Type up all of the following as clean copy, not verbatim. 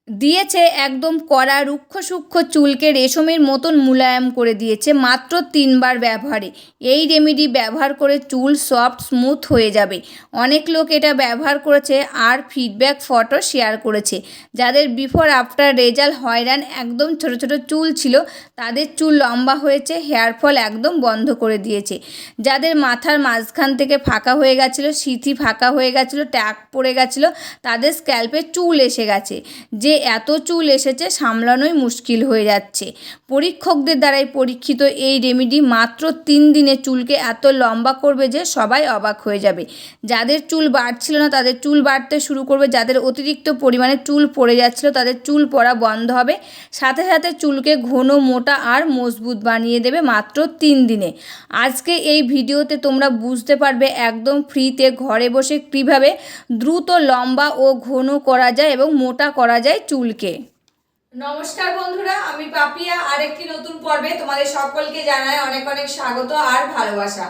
দিয়েছে একদম কড়া রুক্ষ সূক্ষ্ম চুলকে রেশমের মতন মুলায়ম করে দিয়েছে মাত্র 3 বার ব্যবহারে। এই রেমেডি ব্যবহার করে চুল সফট স্মুথ হয়ে যাবে। অনেক লোক এটা ব্যবহার করেছে আর ফিডব্যাক ফটো শেয়ার করেছে। যাদের বিফোর আফটার রেজাল্ট হয়রান, একদম ছোট ছোট চুল ছিল তাদের চুল লম্বা হয়েছে, হেয়ার ফল একদম বন্ধ করে দিয়েছে। যাদের মাথার মাঝখান থেকে ফাঁকা হয়ে গেছিলো, সিথি ফাঁকা হয়ে গেছিলো, ট্যাগ পড়ে গেছিলো, তাদের স্ক্যাল্পে চুল এসে গেছে, যে এত চুল এসেছে সামলানোই মুশকিল হয়ে যাচ্ছে। পরীক্ষকদের দ্বারাই পরীক্ষিত এই রেমেডি মাত্র 3 দিনে চুলকে এত লম্বা করবে যে সবাই অবাক হয়ে যাবে। যাদের চুল বাড়ছিল না তাদের চুল বাড়তে শুরু করবে, যাদের অতিরিক্ত পরিমাণে চুল পড়ে যাচ্ছিল তাদের চুল পড়া বন্ধ হবে, সাথে সাথে চুলকে ঘন, মোটা আর মজবুত বানিয়ে দেবে মাত্র 3 দিনে। আজকে এই ভিডিওতে তোমরা বুঝতে পারবে একদম ফ্রিতে ঘরে বসে কীভাবে দ্রুত লম্বা ও ঘন করা যায় এবং মোটা করা যায় চুলকে। নমস্কার বন্ধুরা, আমি পাপিয়া। আরেকটি নতুন পর্বে তোমাদের সকলকে জানাই অনেক অনেক স্বাগত আর ভালোবাসা।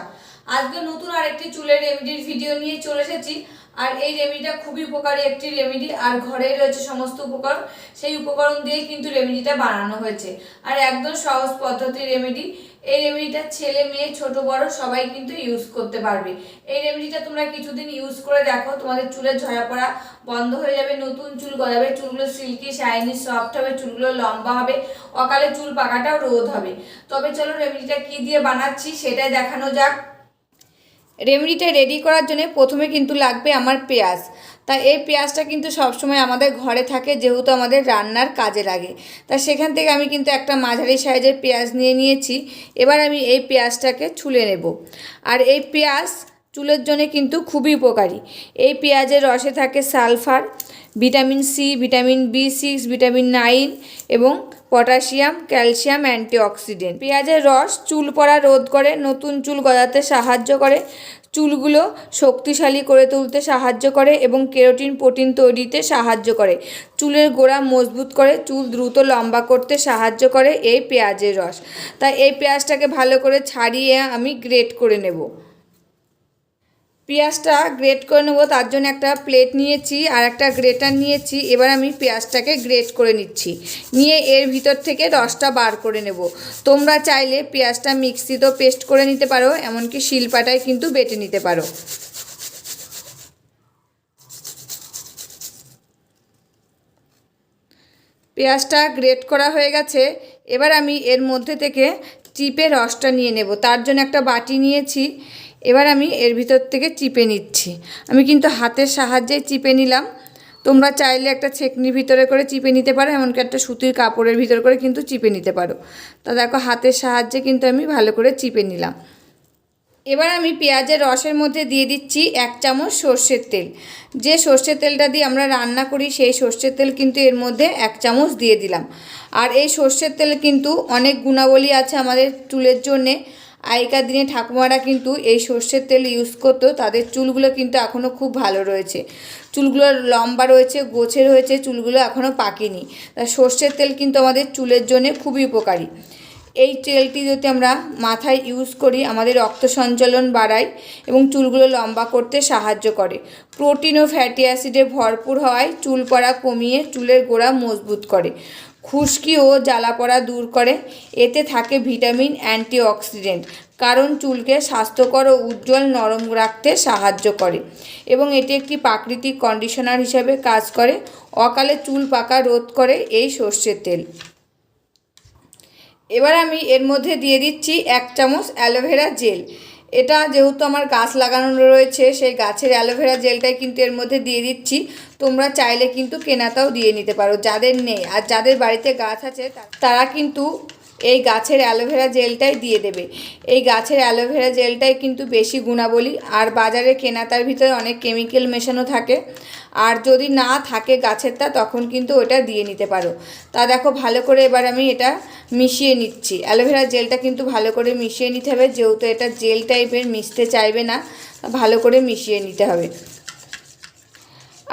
আজকে নতুন আরেকটি চুলের রেমেডির ভিডিও নিয়ে চলে এসেছি। আর এই রেমেডিটা খুবই উপকারী একটি রেমেডি, আর ঘরে রয়েছে সমস্ত উপকরণ, সেই উপকরণ দিয়েই কিন্তু রেমেডিটা বানানো হয়েছে। আর একদম সহজ পদ্ধতির রেমেডি। এই রেমেডিটা ছেলে মেয়ে ছোট বড় সবাই কিন্তু ইউজ করতে পারবে। এই রেমেডিটা তোমরা কিছুদিন ইউজ করে দেখো, তোমাদের চুলের ঝরা পড়া বন্ধ হয়ে যাবে, নতুন চুল গজাবে, চুলগুলো সিল্কি শাইনি সফট হবে, চুলগুলো লম্বা হবে, অকালে চুল পাকাটাও রোধ হবে। তবে চলো রেমেডিটা কি দিয়ে বানাচ্ছি সেটাই দেখানো যাক। রেমেডিটা রেডি করার জন্য প্রথমে কিন্তু লাগবে আমার পেঁয়াজ। তা এই পেঁয়াজটা কিন্তু সবসময় আমাদের ঘরে থাকে, যেহেতু আমাদের রান্নার কাজে লাগে। তা সেখান থেকে আমি কিন্তু একটা মাঝারি সাইজের পেঁয়াজ নিয়েছি। এবার আমি এই পেঁয়াজটাকে ছুলে নেব। আর এই পেঁয়াজ চুলের জন্য কিন্তু খুবই উপকারী। এই পেঁয়াজের রসে থাকে সালফার, ভিটামিন সি, ভিটামিন বি6, ভিটামিন 9 এবং পটাশিয়াম, ক্যালসিয়াম, অ্যান্টিঅক্সিডেন্ট। পেঁয়াজের রস চুল পড়া রোধ করে, নতুন চুল গজাতে সাহায্য করে, চুলগুলো শক্তিশালী করে তুলতে সাহায্য করে এবং কেরাটিন প্রোটিন তৈরিতে সাহায্য করে, চুলের গোড়া মজবুত করে, চুল দ্রুত লম্বা করতে সাহায্য করে এই পেঁয়াজের রস। তাই এই পেঁয়াজটাকে ভালো করে ছাড়িয়ে আমি গ্রেট করে নেব। পেঁয়াজটা গ্রেট করে নেবো, তার জন্য একটা প্লেট নিয়েছি আর একটা গ্রেটার নিয়েছি। এবার আমি পেঁয়াজটাকে গ্রেট করে নিচ্ছি, নিয়ে এর ভিতর থেকে রসটা বার করে নেব। তোমরা চাইলে পেঁয়াজটা মিক্সিতেও পেস্ট করে নিতে পারো, এমনকি শিলপাটায় কিন্তু বেটে নিতে পারো। পেঁয়াজটা গ্রেট করা হয়ে গেছে। এবার আমি এর মধ্যে থেকে চিপে রসটা নিয়ে নেব। তার জন্য একটা বাটি নিয়েছি। এবার আমি এর ভিতর থেকে চিপে নিচ্ছি। আমি কিন্তু হাতের সাহায্যে চিপে নিলাম। তোমরা চাইলে একটা ছেঁকনির ভিতরে করে চিপে নিতে পারো, এমনকি একটা সুতির কাপড়ের ভিতর করে কিন্তু চিপে নিতে পারো। তা দেখো হাতের সাহায্যে কিন্তু আমি ভালো করে চিপে নিলাম। এবার আমি পেঁয়াজের রসের মধ্যে দিয়ে দিচ্ছি 1 চামচ সর্ষের তেল। যে সর্ষের তেলটা দিয়ে আমরা রান্না করি সেই সর্ষের তেল কিন্তু এর মধ্যে 1 চামচ দিয়ে দিলাম। আর এই সর্ষের তেল কিন্তু অনেক গুণাবলী আছে আমাদের চুলের জন্যে। আগেকার দিনে ঠাকুমারা কিন্তু এই সর্ষের তেল ইউজ করতো, তাদের চুলগুলো কিন্তু এখনও খুব ভালো রয়েছে, চুলগুলো লম্বা রয়েছে, গোছের হয়েছে, চুলগুলো এখনও পাকেনি। তা সর্ষের তেল কিন্তু আমাদের চুলের জন্য খুবই উপকারী। এই তেলটি যদি আমরা মাথায় ইউজ করি আমাদের রক্ত সঞ্চালন বাড়ায় এবং চুলগুলো লম্বা করতে সাহায্য করে। প্রোটিন ও ফ্যাটি অ্যাসিডে ভরপুর হওয়ায় চুল পড়া কমিয়ে চুলের গোড়া মজবুত করে, খুশকি ও জ্বালা পড়া দূর করে। এতে থাকে ভিটামিন, অ্যান্টিঅক্সিডেন্ট, কারণ চুলকে স্বাস্থ্যকর ও উজ্জ্বল নরম রাখতে সাহায্য করে এবং এটি একটি প্রাকৃতিক কন্ডিশনার হিসাবে কাজ করে। অকালে চুল পাকা রোধ করে এই সর্ষের তেল। এবার আমি এর মধ্যে দিয়ে দিচ্ছি 1 চামচ অ্যালোভেরা জেল। এটা যেহেতু আমার গাছ লাগানো রয়েছে সেই গাছের অ্যালোভেরা জেলটাই কিন্তু এর মধ্যে দিয়ে দিচ্ছি। তোমরা চাইলে কিন্তু কেনাটাও দিয়ে নিতে পারো, যাদের নেই। আর যাদের বাড়িতে গাছ আছে তারা কিন্তু এই গাছের অ্যালোভেরা জেলটাই দিয়ে দেবে। এই গাছের অ্যালোভেরা জেলটাই কিন্তু বেশি গুণাবলী, আর বাজারে কেনাটার ভিতরে অনেক কেমিক্যাল মেশানো থাকে। আর যদি না থাকে গাছেরটা তখন কিন্তু ওটা দিয়ে নিতে পারো। তা দেখো ভালো করে এবার আমি এটা মিশিয়ে নিচ্ছি। অ্যালোভেরা জেলটা কিন্তু ভালো করে মিশিয়ে নিতে হবে, যেহেতু এটা জেল টাইপের মিশতে চাইবে না, ভালো করে মিশিয়ে নিতে হবে।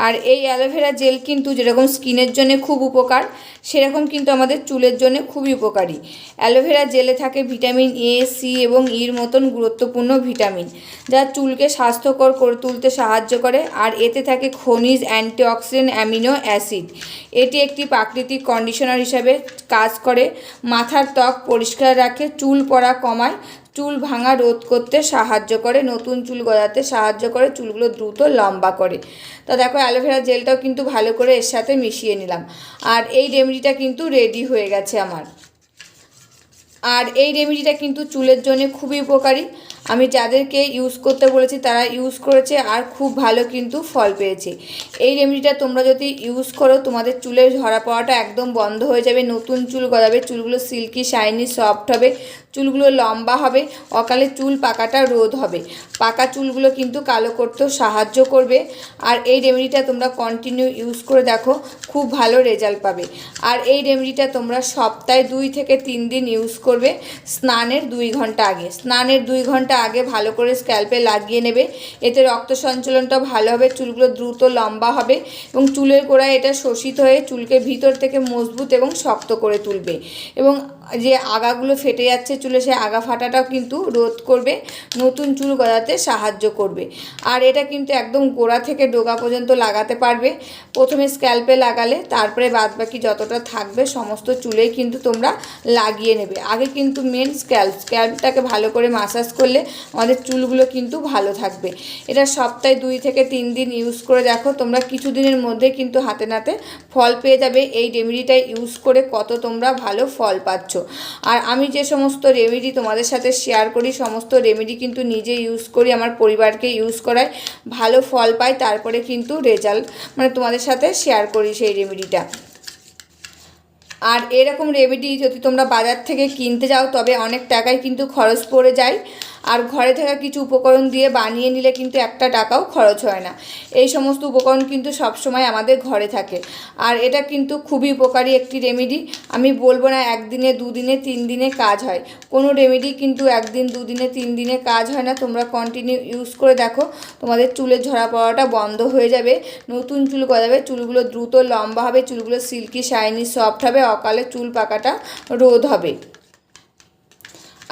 আর এই অ্যালোভেরা জেল কিন্তু যেরকম স্কিনের জন্য খুব উপকার, সেরকম কিন্তু আমাদের চুলের জন্য খুবই উপকারী। অ্যালোভেরা জেলে থাকে ভিটামিন এ, সি এবং ইর মতন গুরুত্বপূর্ণ ভিটামিন, যা চুলকে স্বাস্থ্যকর করে তুলতে সাহায্য করে। আর এতে থাকে খনিজ, অ্যান্টিঅক্সিডেন্ট, অ্যামিনো অ্যাসিড। এটি একটি প্রাকৃতিক কন্ডিশনার হিসাবে কাজ করে, মাথার ত্বক পরিষ্কার রাখে, চুল পড়া কমায়, চুল ভাঙা রোধ করতে সাহায্য করে, নতুন চুল গজাতে সাহায্য করে, চুলগুলো দ্রুত লম্বা করে। তো দেখো অ্যালোভেরা জেলটাও কিন্তু ভালো করে এর সাথে মিশিয়ে নিলাম, আর এই রেমেডিটা কিন্তু রেডি হয়ে গেছে আমার। আর এই রেমেডিটা কিন্তু চুলের জন্য খুবই উপকারী। আমি যাদেরকে ইউজ করতে বলেছি তারা ইউজ করেছে আর খুব ভালো কিন্তু ফল পেয়েছে। এই রেমেডিটা তোমরা যদি ইউজ করো তোমাদের চুলের ঝরা পড়াটা একদম বন্ধ হয়ে যাবে, নতুন চুল গজাবে, চুলগুলো সিল্কি শাইনি সফট হবে, চুলগুলো লম্বা হবে, অকালে চুল পাকাটা রোধ হবে, পাকা চুলগুলো কিন্তু কালো করতেও সাহায্য করবে। আর এই রেমেডিটা তোমরা কন্টিনিউ ইউজ করে দেখো, খুব ভালো রেজাল্ট পাবে। আর এই রেমেডিটা তোমরা সপ্তাহে 2 থেকে 3 দিন ইউজ করবে, স্নানের 2 ঘন্টা আগে। স্নানের 2 ঘন্টা আগে ভালো করে স্ক্যাল্পে লাগিয়ে নেবে, এতে রক্ত সঞ্চালনটা ভালো হবে, চুলগুলো দ্রুত লম্বা হবে এবং চুলের গোড়ায় এটা শোষিত হয়ে চুলকে ভিতর থেকে মজবুত এবং শক্ত করে তুলবে এবং যে আগাগুলো ফেটে যাচ্ছে চুলে সেই আগা ফাটাটাও কিন্তু রোধ করবে, নতুন চুল গজাতে সাহায্য করবে। আর এটা কিন্তু একদম গোড়া থেকে ডগা পর্যন্ত লাগাতে পারবে। প্রথমে স্ক্যাল্পে লাগালে তারপরে বাদবাকি যতটা থাকবে সমস্ত চুলেই কিন্তু তোমরা লাগিয়ে নেবে। আগে কিন্তু মেন স্ক্যাল্পটাকে ভালো করে মাসাজ করলে আমাদের চুলগুলো কিন্তু ভালো থাকবে। এটা সপ্তাহে 2 থেকে 3 দিন ইউজ করে দেখো, তোমরা কিছু দিনের মধ্যে কিন্তু হাতে নাতে ফল পেয়ে যাবে। এই রেমেডিটা ইউজ করে কত তোমরা ভালো ফল পাচ্ছ। আর আমি যে সমস্ত রেমেডি তোমাদের সাথে শেয়ার করি সমস্ত রেমেডি কিন্তু নিজে ইউজ করি, আমার পরিবারকে ইউজ করাই, ভালো ফল পাই, তারপরে কিন্তু রেজাল্ট মানে তোমাদের সাথে শেয়ার করি সেই রেমেডিটা। আর এরকম রেমেডি যদি তোমরা বাজার থেকে কিনতে যাও তবে অনেক টাকাই কিন্তু খরচ পড়ে যায়, আর ঘরে থাকা কিছু উপকরণ দিয়ে বানিয়ে নিলে কিন্তু একটা টাকাও খরচ হয় না। এই সমস্ত উপকরণ কিন্তু সবসময় আমাদের ঘরে থাকে। আর এটা কিন্তু খুবই উপকারী একটি রেমেডি। আমি বলবো না 1 দিনে 2 দিনে 3 দিনে কাজ হয়, কোনো রেমেডি কিন্তু 1 দিন 2 দিনে 3 দিনে কাজ হয় না। তোমরা কন্টিনিউ ইউজ করে দেখো, তোমাদের চুলের ঝরা পড়াটা বন্ধ হয়ে যাবে, নতুন চুল গজাবে, চুলগুলো দ্রুত লম্বা হবে, চুলগুলো সিল্কি শাইনি সফট হবে, অকালে চুল পাকাটা রোধ হবে।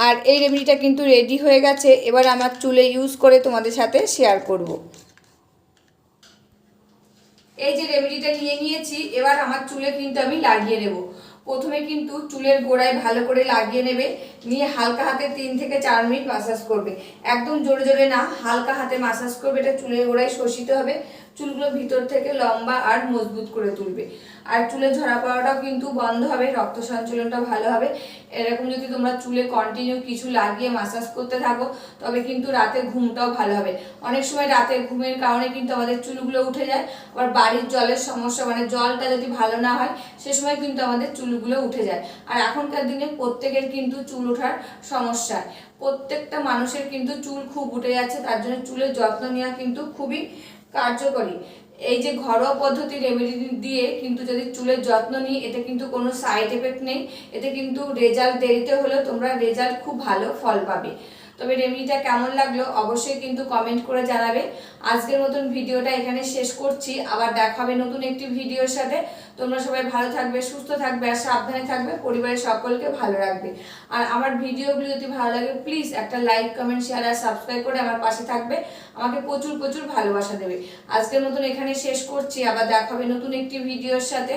আর এই রেমেডিটা কিন্তু রেডি হয়ে গেছে, এবার আমার চুলে ইউজ করে তোমাদের সাথে শেয়ার করব। এই যে রেমেডিটা নিয়ে নিয়েছি, এবার আমার চুলে কিন্তু আমি লাগিয়ে নেব। প্রথমে কিন্তু চুলের গোড়ায় ভালো করে লাগিয়ে নেবে, নিয়ে হালকা হাতে 3 থেকে 4 মিনিট মাসাজ করবে, একদম জোরে জোরে না, হালকা হাতে মাসাজ করবে। এটা চুলের গোড়ায় শোষিত হবে, চুলগুলো ভিতর থেকে লম্বা আর মজবুত করে তুলবে। আর চুলে ঝরা পড়াটাও কিন্তু বন্ধ হবে, রক্ত সঞ্চালনটা ভালো হবে। এরকম যদি তোমরা চুলে কন্টিনিউ কিছু লাগিয়ে মাসাজ করতে থাকো তবে কিন্তু রাতে ঘুমটাও ভালো হবে। অনেক সময় রাতে ঘুমের কারণে কিন্তু আমাদের চুলগুলো উঠে যায়, আবার বাড়ির জলের সমস্যা মানে জলটা যদি ভালো না হয় সে সময় কিন্তু আমাদের চুলগুলো উঠে যায়। আর এখনকার দিনে প্রত্যেকের কিন্তু চুল ওঠার সমস্যা, প্রত্যেকটা মানুষের কিন্তু চুল খুব উঠে যাচ্ছে, তার জন্য চুলের যত্ন নেওয়া কিন্তু খুবই কার্যকরী। এই যে ঘরোয়া পদ্ধতি রেমেডি দিয়ে কিন্তু যদি চুলের যত্ন নিই এতে কিন্তু কোনো সাইড এফেক্ট নেই, এতে কিন্তু রেজাল্ট দেরিতে হলেও তোমরা রেজাল্ট খুব ভালো ফল পাবে। তবে রেমেডিটা কেমন লাগলো অবশ্যই কিন্তু কমেন্ট করে জানাবে। আজকের মতন ভিডিওটা এখানে শেষ করছি, আবার দেখা হবে নতুন একটি ভিডিওর সাথে। তোমরা সবাই ভালো থাকবে, সুস্থ থাকবে আর সাবধানে থাকবে, পরিবারের সকলকে ভালো রাখবে। আর আমার ভিডিওগুলো যদি ভালো লাগে প্লিজ একটা লাইক কমেন্ট শেয়ার আর সাবস্ক্রাইব করে আমার পাশে থাকবে, আমাকে প্রচুর প্রচুর ভালোবাসা দেবে। আজকের মতন এখানে শেষ করছি, আবার দেখা হবে নতুন একটি ভিডিওর সাথে।